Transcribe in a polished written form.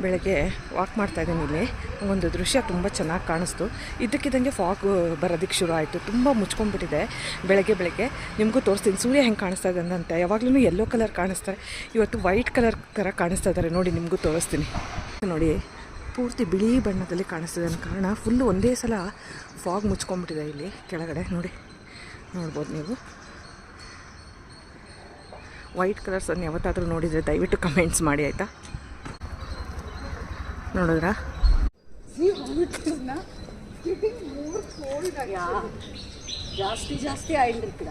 ಬೆಳಗ್ಗೆ ವಾಕ್ ಮಾಡ್ತಾಯಿದ್ದೀನಿ. ಇಲ್ಲಿ ಒಂದು ದೃಶ್ಯ ತುಂಬ ಚೆನ್ನಾಗಿ ಕಾಣಿಸ್ತು. ಇದ್ದಕ್ಕಿದ್ದಂಗೆ ಫಾಗ್ ಬರೋದಕ್ಕೆ ಶುರು ಆಯಿತು. ತುಂಬ ಮುಚ್ಕೊಂಡ್ಬಿಟ್ಟಿದೆ ಬೆಳಗ್ಗೆ. ನಿಮಗೂ ತೋರಿಸ್ತೀನಿ ಸೂರ್ಯ ಹೆಂಗೆ ಕಾಣಿಸ್ತಾ ಇದೆ ಅಂತ. ಯಾವಾಗಲೂ ಯೆಲ್ಲೋ ಕಲರ್ ಕಾಣಿಸ್ತಾರೆ, ಇವತ್ತು ವೈಟ್ ಕಲರ್ ಥರ ಕಾಣಿಸ್ತಾ ಇದ್ದಾರೆ ನೋಡಿ. ನಿಮಗೂ ತೋರಿಸ್ತೀನಿ ನೋಡಿ. ಪೂರ್ತಿ ಬಿಳಿ ಬಣ್ಣದಲ್ಲಿ ಕಾಣಿಸ್ತಿದೆ ಅನ್ನೋ ಕಾರಣ ಫುಲ್ಲು ಒಂದೇ ಸಲ ಫಾಗ್ ಮುಚ್ಕೊಂಡ್ಬಿಟ್ಟಿದೆ ಇಲ್ಲಿ ಕೆಳಗಡೆ ನೋಡಿ. ನೋಡ್ಬೋದು ನೀವು. ವೈಟ್ ಕಲರ್ಸನ್ನು ಯಾವತ್ತಾದರೂ ನೋಡಿದರೆ ದಯವಿಟ್ಟು ಕಮೆಂಟ್ಸ್ ಮಾಡಿ ಆಯಿತಾ. ನೋಡಿದ್ರಾ ಜಾಸ್ತಿ ಆಯಿಲ್ರಿಕ್ಕಿದ